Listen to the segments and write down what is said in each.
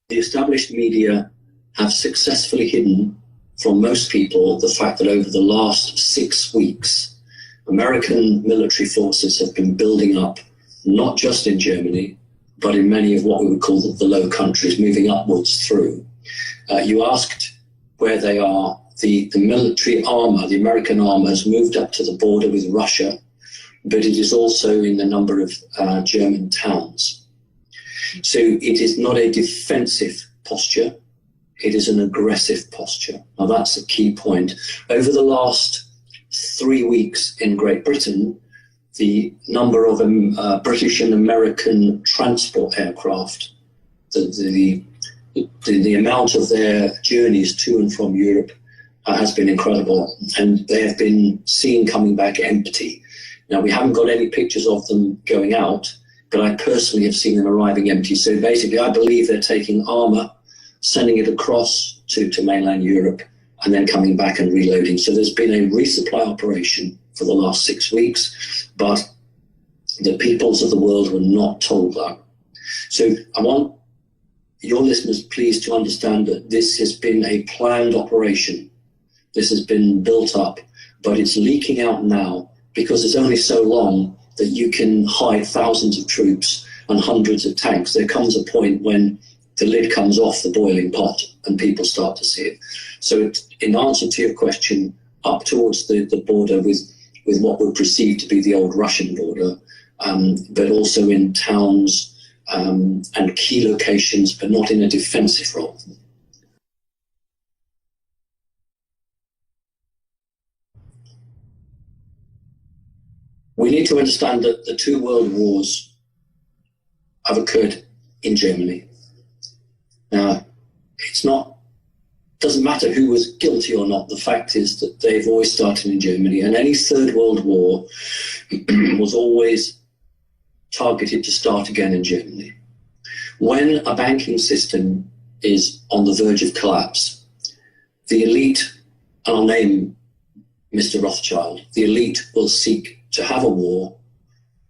the established media have successfully hidden from most people the fact that over the last 6 weeks, American military forces have been building up, not just in Germany, but in many of what we would call the low countries, moving upwards through. You asked where they are. The military armor, the American armor, has moved up to the border with Russia, but it is also in a number of German towns. So it is not a defensive posture, it is an aggressive posture. Now that's a key point. Over the last 3 weeks in Great Britain, the number of British and American transport aircraft, the amount of their journeys to and from Europe has been incredible, and they have been seen coming back empty. Now, we haven't got any pictures of them going out, but I personally have seen them arriving empty. So basically, I believe they're taking armor, sending it across to mainland Europe, and then coming back and reloading. So there's been a resupply operation for the last 6 weeks, but the peoples of the world were not told that. So I want your listeners please to understand that this has been a planned operation. This has been built up, but it's leaking out now because it's only so long that you can hide thousands of troops and hundreds of tanks. There comes a point when the lid comes off the boiling pot and people start to see it. So in answer to your question, up towards the border with what would perceive to be the old Russian border, but also in towns and key locations, but not in a defensive role. We need to understand that the 2 world wars have occurred in Germany. Now, doesn't matter who was guilty or not. The fact is that they've always started in Germany, and any Third World War was always targeted to start again in Germany. When a banking system is on the verge of collapse, the elite, and I'll name Mr. Rothschild, the elite will seek to have a war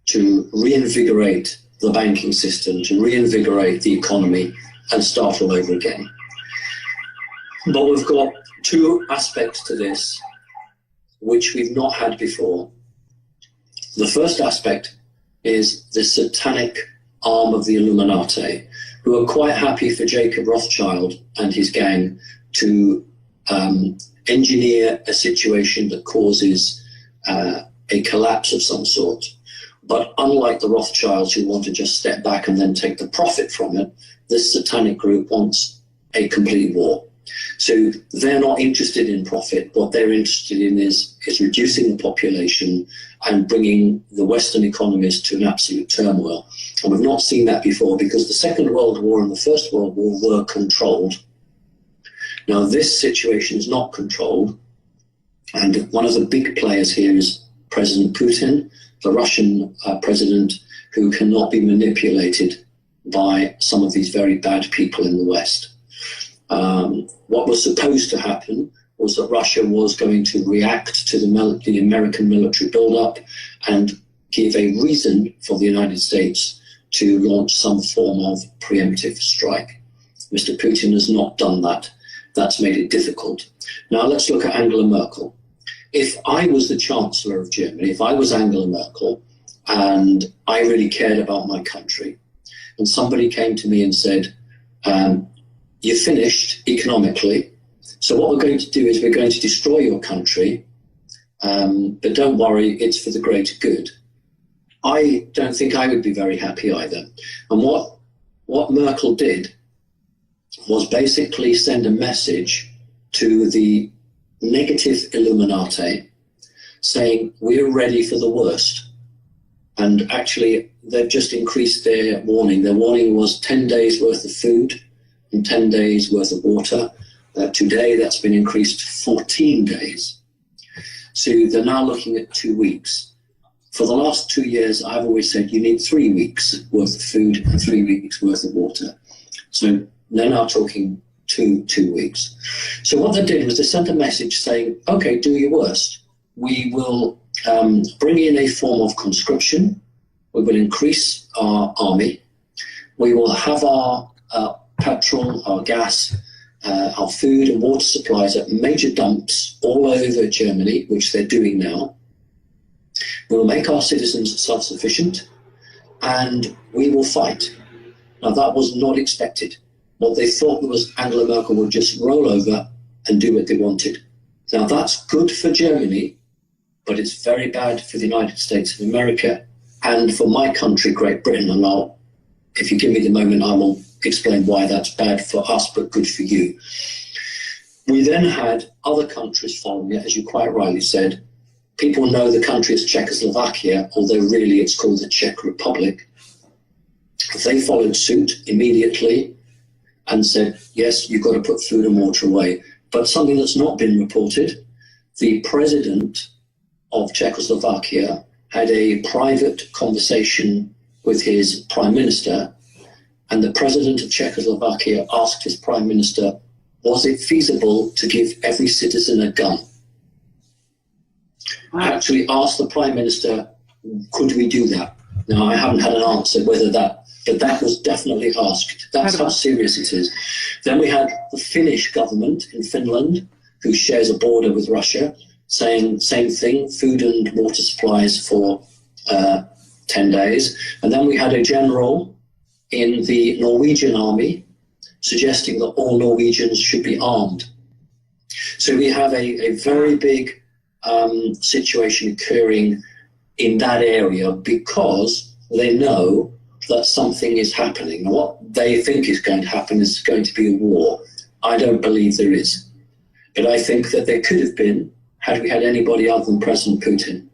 to reinvigorate the banking system, to reinvigorate the economy and start all over again. But we've got 2 aspects to this which we've not had before. The first aspect is the satanic arm of the Illuminati, who are quite happy for Jacob Rothschild and his gang to engineer a situation that causes a collapse of some sort. But unlike the Rothschilds, who want to just step back and then take the profit from it, this satanic group wants a complete war. So they're not interested in profit. What they're interested in is reducing the population and bringing the Western economies to an absolute turmoil. And we've not seen that before, because the Second World War and the First World War were controlled. Now this situation is not controlled. And one of the big players here is President Putin, the Russian president, who cannot be manipulated by some of these very bad people in the West. What was supposed to happen was that Russia was going to react to the American military buildup and give a reason for the United States to launch some form of preemptive strike. Mr. Putin has not done that. That's made it difficult. Now let's look at Angela Merkel. If I was the Chancellor of Germany, if I was Angela Merkel, and I really cared about my country, and somebody came to me and said, you're finished economically, so what we're going to do is we're going to destroy your country, but don't worry, it's for the greater good. I don't think I would be very happy either. And what Merkel did was basically send a message to the negative Illuminati saying, we're ready for the worst. And actually, they've just increased their warning. Their warning was 10 days worth of food and 10 days worth of water. Today, that's been increased to 14 days. So they're now looking at 2 weeks. For the last 2 years, I've always said you need 3 weeks worth of food and 3 weeks worth of water. So they're now talking two weeks. So what they did was they sent a message saying, okay, do your worst. We will bring in a form of conscription. We will increase our army. We will have our petrol, our gas, our food and water supplies at major dumps all over Germany, which they're doing now. We'll make our citizens self-sufficient, and we will fight. Now, that was not expected. What they thought was Angela Merkel would just roll over and do what they wanted. Now, that's good for Germany, but it's very bad for the United States of America and for my country, Great Britain. And if you give me the moment, I will explain why that's bad for us, but good for you. We then had other countries following it, as you quite rightly said. People know the country as Czechoslovakia, although really it's called the Czech Republic. They followed suit immediately and said, yes, you've got to put food and water away. But something that's not been reported, the president of Czechoslovakia had a private conversation with his prime minister, and the president of Czechoslovakia asked his prime minister, was it feasible to give every citizen a gun? I actually asked the prime minister, could we do that? Now, I haven't had an answer whether that, but that was definitely asked. That's how serious it is. Then we had the Finnish government in Finland, who shares a border with Russia, saying same thing, food and water supplies for 10 days. And then we had a general in the Norwegian army suggesting that all Norwegians should be armed. So we have a very big situation occurring in that area because they know that something is happening. What they think is going to happen is going to be a war. I don't believe there is. But I think that there could have been had we had anybody other than President Putin.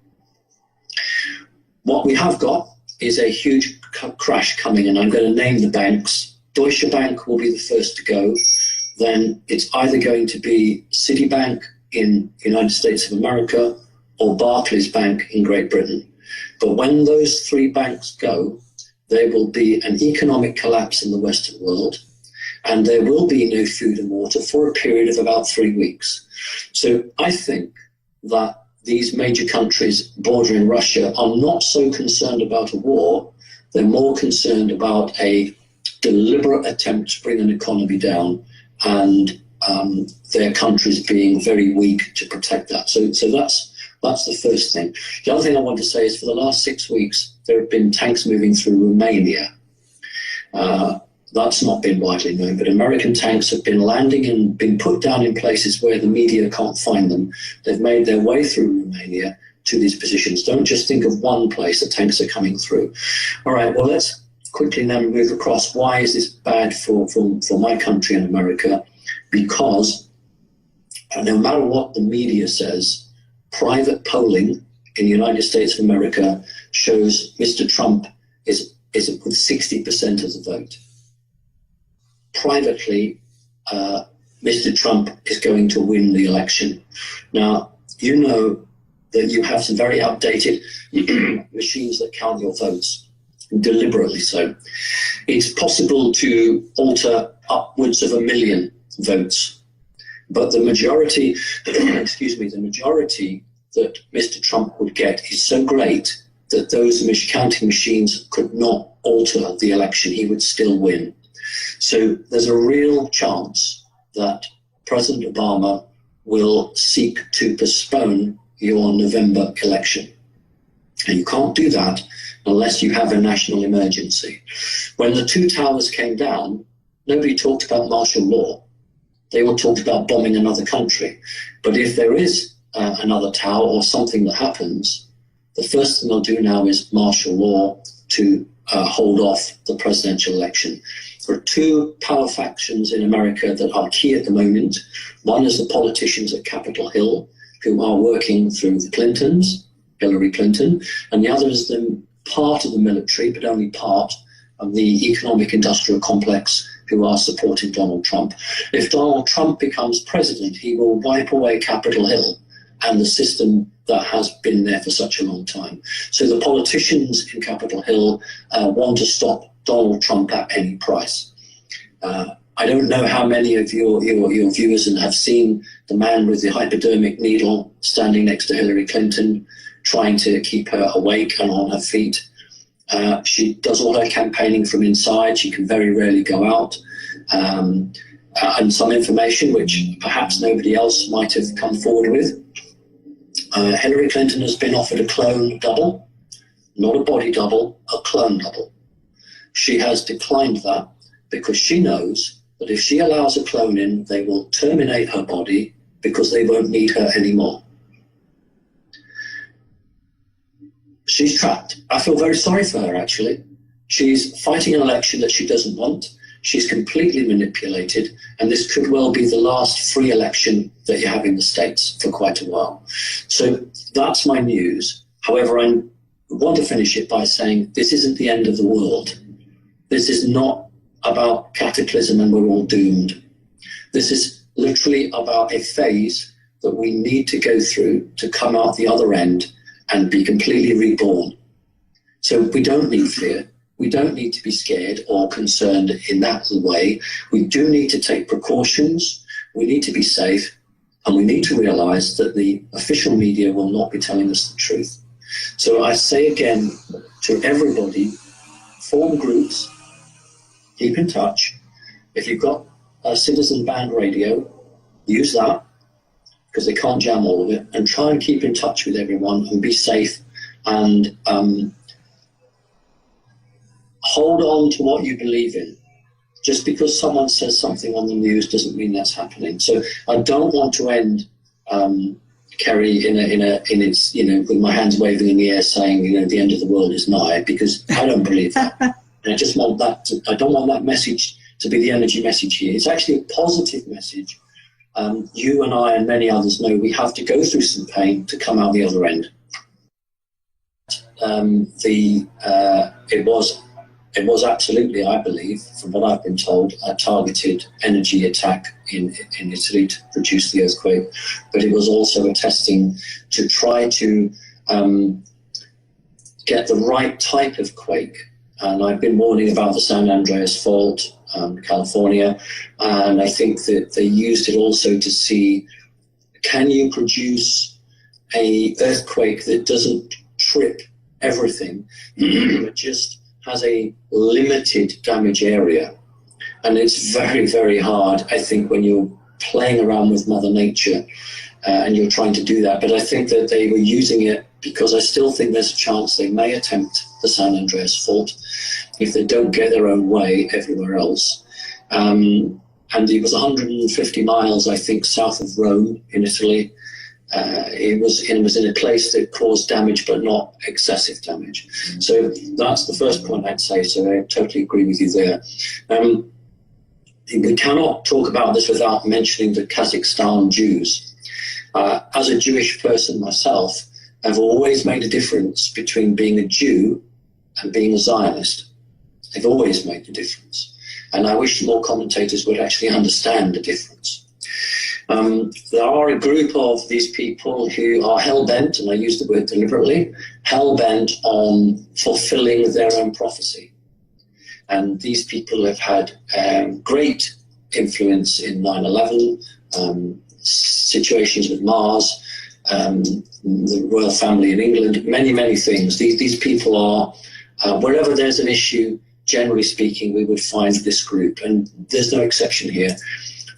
What we have got is a huge crash coming, and I'm going to name the banks. Deutsche Bank will be the first to go. Then it's either going to be Citibank in the United States of America or Barclays Bank in Great Britain. But when those three banks go, there will be an economic collapse in the Western world, and there will be no food and water for a period of about 3 weeks. So I think that these major countries bordering Russia are not so concerned about a war. They're more concerned about a deliberate attempt to bring an economy down, and their countries being very weak to protect that. So that's the first thing. The other thing I want to say is for the last 6 weeks, there have been tanks moving through Romania. That's not been widely known, but American tanks have been landing and been put down in places where the media can't find them. They've made their way through Romania to these positions. Don't just think of one place the tanks are coming through. All right, well, let's quickly then move across. Why is this bad for my country and America? Because no matter what the media says, private polling in the United States of America shows Mr. Trump is with 60% of the vote. Privately, Mr. Trump is going to win the election. Now, you know that you have some very outdated machines that count your votes, deliberately so. It's possible to alter upwards of 1 million votes, but the majority, the majority that Mr. Trump would get is so great that those counting machines could not alter the election. He would still win. So there's a real chance that President Obama will seek to postpone your November election. And you can't do that unless you have a national emergency. When the two towers came down, nobody talked about martial law. They all talked about bombing another country. But if there is another tower or something that happens, the first thing they'll do now is martial law to hold off the presidential election. There are two power factions in America that are key at the moment. One is the politicians at Capitol Hill, who are working through the Clintons, Hillary Clinton, and the other is the part of the military, but only part of the economic industrial complex, who are supporting Donald Trump. If Donald Trump becomes president, he will wipe away Capitol Hill and the system that has been there for such a long time. So the politicians in Capitol Hill want to stop Donald Trump at any price. I don't know how many of your viewers have seen the man with the hypodermic needle standing next to Hillary Clinton, trying to keep her awake and on her feet. She does all her campaigning from inside. She can very rarely go out. and some information which perhaps nobody else might have come forward with. Hillary Clinton has been offered a clone double, not a body double, a clone double. She has declined that because she knows that if she allows a clone in, they will terminate her body because they won't need her anymore. She's trapped. I feel very sorry for her, actually. She's fighting an election that she doesn't want. She's completely manipulated, and this could well be the last free election that you have in the States for quite a while. So that's my news. However, I want to finish it by saying this isn't the end of the world. This is not about cataclysm and we're all doomed. This is literally about a phase that we need to go through to come out the other end and be completely reborn. So we don't need fear. We don't need to be scared or concerned in that way. We do need to take precautions. We need to be safe. And we need to realize that the official media will not be telling us the truth. So I say again to everybody, form groups, keep in touch. If you've got a citizen band radio, use that, because they can't jam all of it, and try and keep in touch with everyone and be safe, and hold on to what you believe in. Just because someone says something on the news doesn't mean that's happening. So I don't want to end, Kerry, in its, with my hands waving in the air saying, the end of the world is nigh, because I don't believe that. And I just want that I don't want that message to be the energy message here. It's actually a positive message. You and I and many others know we have to go through some pain to come out the other end. It was absolutely, I believe, from what I've been told, a targeted energy attack in Italy to produce the earthquake, but it was also a testing to try to get the right type of quake. And I've been warning about the San Andreas fault, California, and I think that they used it also to see, can you produce a earthquake that doesn't trip everything, but just has a limited damage area. And it's very, very hard, I think, when you're playing around with Mother Nature and you're trying to do that. But I think that they were using it because I still think there's a chance they may attempt the San Andreas fault if they don't get their own way everywhere else. And it was 150 miles, I think, south of Rome in Italy. It was in a place that caused damage, but not excessive damage. So that's the first point I'd say. So I totally agree with you there. We cannot talk about this without mentioning the Kazakhstan Jews. As a Jewish person myself, I've always made a difference between being a Jew and being a Zionist. I've always made the difference. And I wish more commentators would actually understand the difference. There are a group of these people who are hell-bent, and I use the word deliberately, hell-bent on fulfilling their own prophecy. And these people have had great influence in 9/11, situations with Mars, the royal family in England, many, many things. These people are, wherever there's an issue, generally speaking, we would find this group, and there's no exception here.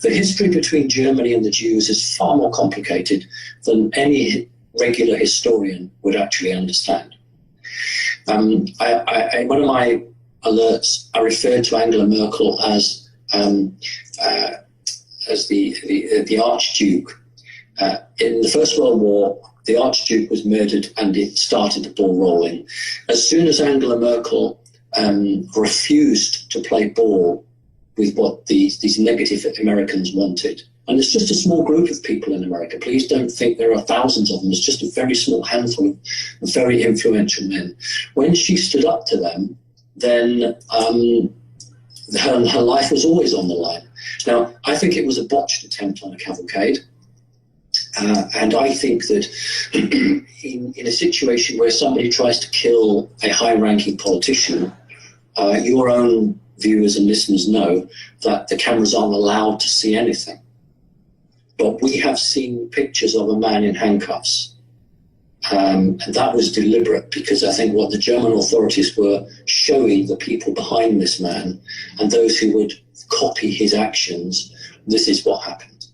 The history between Germany and the Jews is far more complicated than any regular historian would actually understand. One of my alerts, I referred to Angela Merkel as the Archduke. In the First World War, the Archduke was murdered, and it started the ball rolling. As soon as Angela Merkel refused to play ball with what these negative Americans wanted. And it's just a small group of people in America. Please don't think there are thousands of them. It's just a very small handful of very influential men. When she stood up to them, then her life was always on the line. Now, I think it was a botched attempt on a cavalcade. And I think that in a situation where somebody tries to kill a high-ranking politician, your own viewers and listeners know that the cameras aren't allowed to see anything. But we have seen pictures of a man in handcuffs. And that was deliberate, because I think what the German authorities were showing the people behind this man and those who would copy his actions, this is what happened.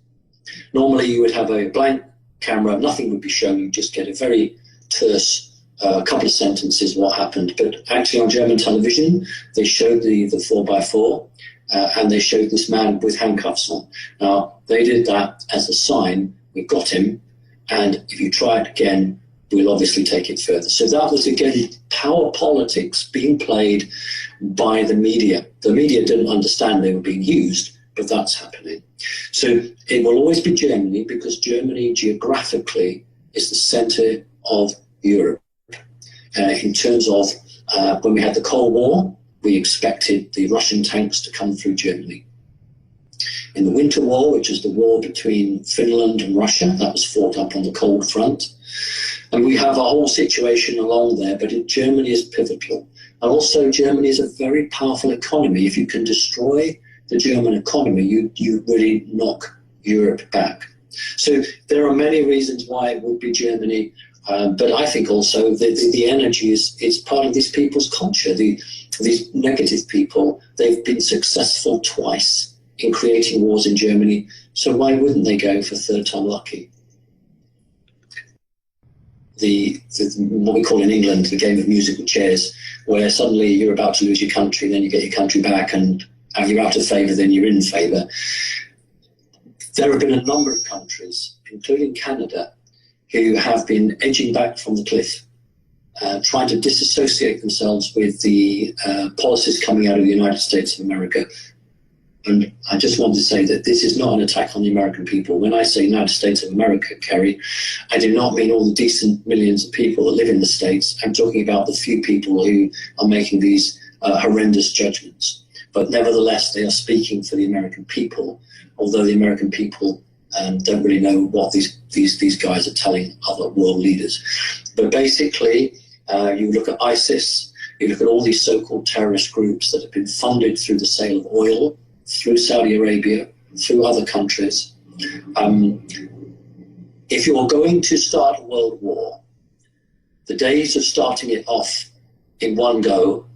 Normally you would have a blank camera, nothing would be shown, you just get a very terse couple of sentences what happened. But actually on German television, they showed the 4x4 and they showed this man with handcuffs on. Now, they did that as a sign, we got him, and if you try it again, we'll obviously take it further. So that was, again, power politics being played by the media. The media didn't understand they were being used, but that's happening. So it will always be Germany, because Germany geographically is the center of Europe. In terms of when we had the Cold War, we expected the Russian tanks to come through Germany. In the Winter War, which is the war between Finland and Russia, that was fought up on the cold front. And we have a whole situation along there, but Germany is pivotal. And also Germany is a very powerful economy. If you can destroy the German economy, you really knock Europe back. So there are many reasons why it would be Germany, but I think also the energy is part of these people's culture. These negative people, they've been successful twice in creating wars in Germany, so why wouldn't they go for third time lucky? What we call in England the game of musical chairs, where suddenly you're about to lose your country, then you get your country back, and if you're out of favour, then you're in favour. There have been a number of countries, including Canada, who have been edging back from the cliff, trying to disassociate themselves with the policies coming out of the United States of America. And I just want to say that this is not an attack on the American people. When I say United States of America, Kerry, I do not mean all the decent millions of people that live in the States. I'm talking about the few people who are making these horrendous judgments. But nevertheless, they are speaking for the American people, although the American people don't really know what these guys are telling other world leaders. But basically, you look at ISIS, you look at all these so-called terrorist groups that have been funded through the sale of oil, through Saudi Arabia, through other countries. If you're going to start a world war, the days of starting it off in one go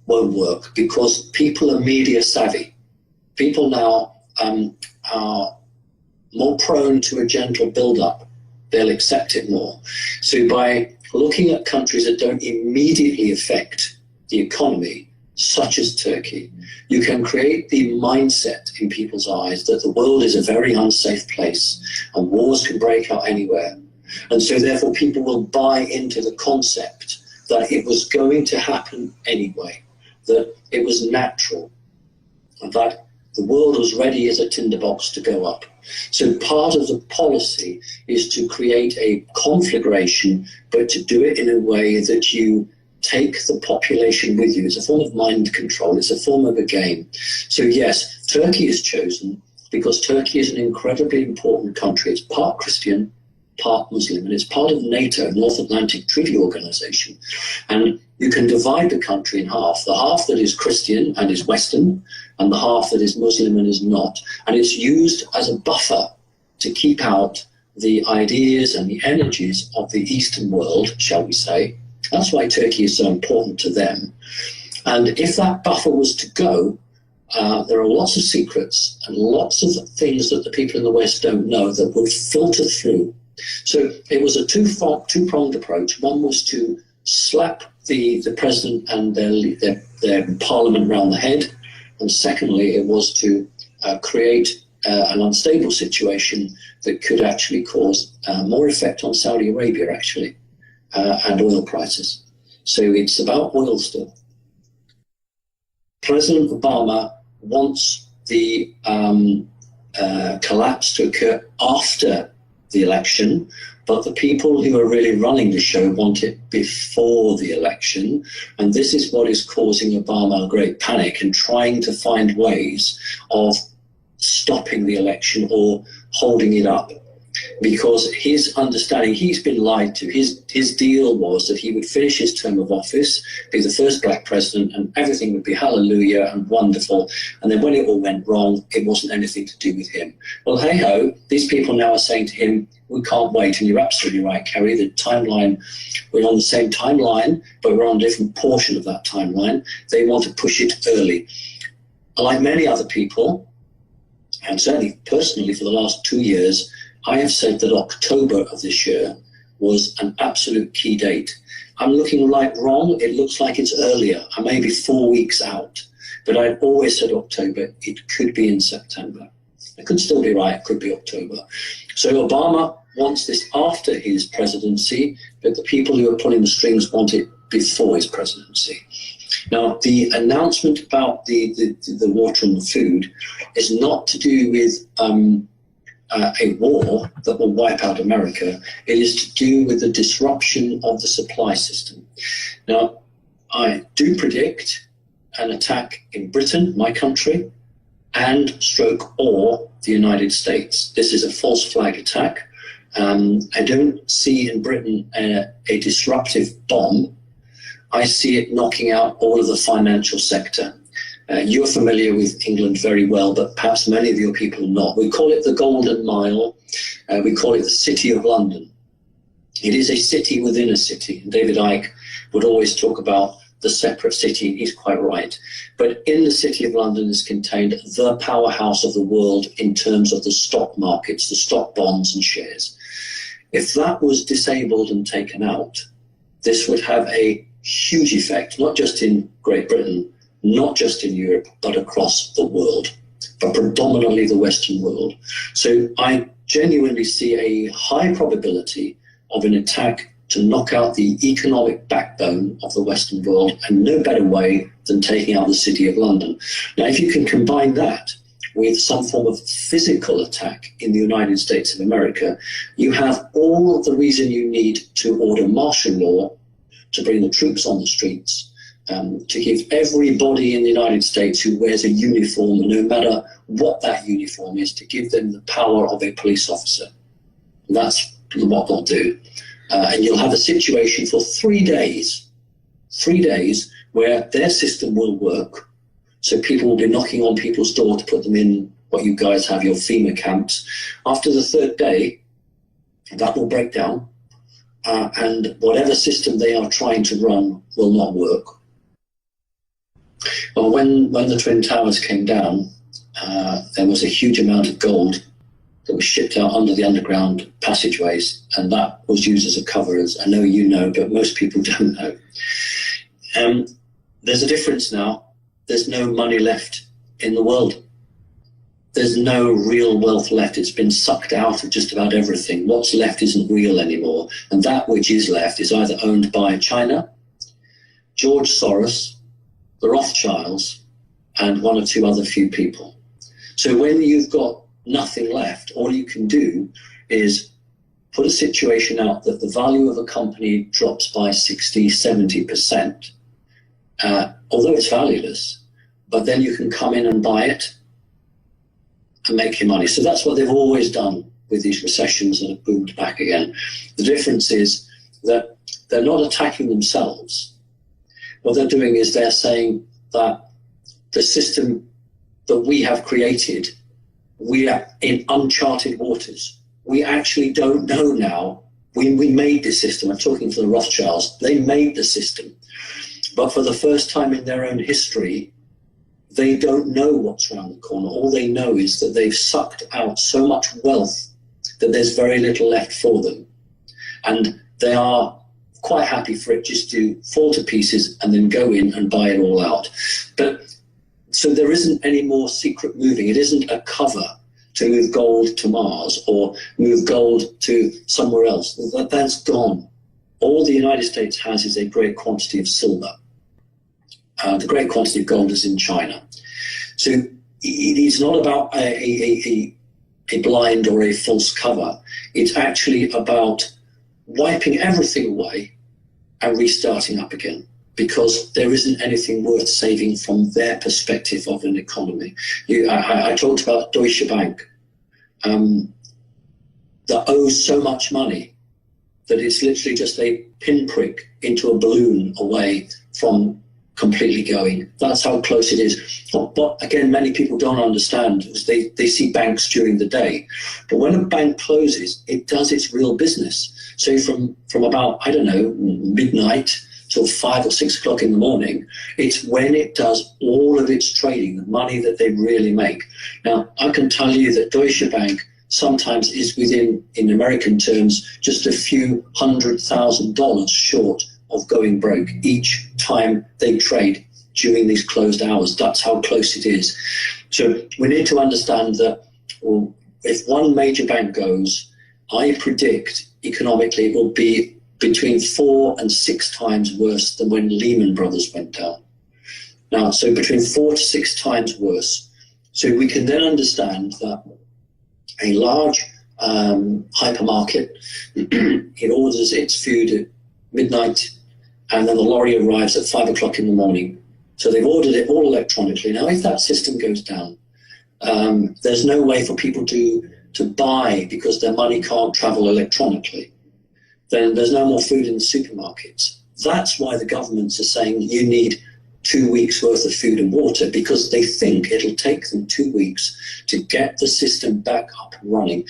won't work, because people are media savvy. People now are more prone to a gentle build-up. They'll accept it more. So by looking at countries that don't immediately affect the economy, such as Turkey, you can create the mindset in people's eyes that the world is a very unsafe place and wars can break out anywhere. And so therefore people will buy into the concept that it was going to happen anyway, that it was natural, and that the world was ready as a tinderbox to go up. So part of the policy is to create a conflagration, but to do it in a way that you take the population with you. It's a form of mind control. It's a form of a game. So yes, Turkey is chosen because Turkey is an incredibly important country. It's part Christian, part Muslim, and it's part of NATO, North Atlantic Treaty Organization. And you can divide the country in half. The half that is Christian and is Western, and the half that is Muslim and is not. And it's used as a buffer to keep out the ideas and the energies of the Eastern world, shall we say. That's why Turkey is so important to them. And if that buffer was to go, there are lots of secrets and lots of things that the people in the West don't know that would filter through. So it was a two-pronged approach. One was to slap the president and their parliament around the head. And secondly, it was to create an unstable situation that could actually cause more effect on Saudi Arabia, actually. And oil prices. So it's about oil still. President Obama wants the collapse to occur after the election, but the people who are really running the show want it before the election. And this is what is causing Obama a great panic and trying to find ways of stopping the election or holding it up. Because his understanding, he's been lied to. His deal was that he would finish his term of office, be the first black president, and everything would be hallelujah and wonderful. And then when it all went wrong, it wasn't anything to do with him. Well, hey-ho, these people now are saying to him, we can't wait. And you're absolutely right, Kerry. The timeline, we're on the same timeline, but we're on a different portion of that timeline. They want to push it early. like many other people, and certainly personally for the last 2 years, I have said that October of this year was an absolute key date. I'm looking like wrong. It looks like it's earlier. I may be 4 weeks out, but I've always said October. It could be in September. It could still be right. It could be October. So Obama wants this after his presidency, but the people who are pulling the strings want it before his presidency. Now, the announcement about the water and the food is not to do with a war that will wipe out America. It is to do with the disruption of the supply system. Now, I do predict an attack in Britain, my country, and or the United States. This is a false flag attack. I don't see in Britain a disruptive bomb. I see it knocking out all of the financial sector. You're familiar with England very well, but perhaps many of your people are not. We call it the Golden Mile. We call it the City of London. It is a city within a city. David Icke would always talk about the separate city. He's quite right. But in the City of London is contained the powerhouse of the world in terms of the stock markets, the stock bonds and shares. If that was disabled and taken out, this would have a huge effect, not just in Great Britain, not just in Europe, but across the world, but predominantly the Western world. So I genuinely see a high probability of an attack to knock out the economic backbone of the Western world, and no better way than taking out the City of London. Now, if you can combine that with some form of physical attack in the United States of America, you have all of the reason you need to order martial law, to bring the troops on the streets, to give everybody in the United States who wears a uniform, no matter what that uniform is, to give them the power of a police officer. And that's what they'll do. And you'll have a situation for 3 days, where their system will work. So people will be knocking on people's door to put them in what you guys have, your FEMA camps. After the 3rd day, that will break down. And whatever system they are trying to run will not work. Well, when the Twin Towers came down, there was a huge amount of gold that was shipped out under the underground passageways, and that was used as a cover, as I know you know, but most people don't know. There's a difference now. There's no money left in the world. There's no real wealth left. It's been sucked out of just about everything. What's left isn't real anymore. And that which is left is either owned by China, George Soros, the Rothschilds, and 1 or 2 other few people. So when you've got nothing left, all you can do is put a situation out that the value of a company drops by 60, 70%, although it's valueless, but then you can come in and buy it and make your money. So that's what they've always done with these recessions that have boomed back again. The difference is that they're not attacking themselves. What they're doing is they're saying that the system that we have created, we are in uncharted waters. We actually don't know now. We made this system. I'm talking to the Rothschilds. They made the system. But for the first time in their own history, they don't know what's around the corner. All they know is that they've sucked out so much wealth that there's very little left for them. And they are quite happy for it just to fall to pieces and then go in and buy it all out. But so there isn't any more secret moving. It isn't a cover to move gold to Mars or move gold to somewhere else. That's gone. All the United States has is a great quantity of silver. The great quantity of gold is in China. So it's not about a blind or a false cover. It's actually about wiping everything away and restarting up again, because there isn't anything worth saving from their perspective of an economy. I talked about Deutsche Bank, that owes so much money that it's literally just a pinprick into a balloon away from completely going. That's how close it is. But again, many people don't understand, because they see banks during the day. But when a bank closes, it does its real business. So from about, I don't know, midnight till 5 or 6 o'clock in the morning. It's when it does all of its trading, the money that they really make. Now, I can tell you that Deutsche Bank sometimes is within, in American terms, just a few $100,000 short of going broke each time they trade during these closed hours. That's how close it is. So we need to understand that, well, if one major bank goes, I predict economically it will be between 4 and 6 times worse than when Lehman Brothers went down. Now, so between 4 to 6 times worse. So we can then understand that a large hypermarket, it orders its food at midnight, and then the lorry arrives at 5 o'clock in the morning. So they've ordered it all electronically. Now, if that system goes down, there's no way for people to buy because their money can't travel electronically. Then there's no more food in the supermarkets. That's why the governments are saying you need 2 weeks worth of food and water, because they think it'll take them 2 weeks to get the system back up and running.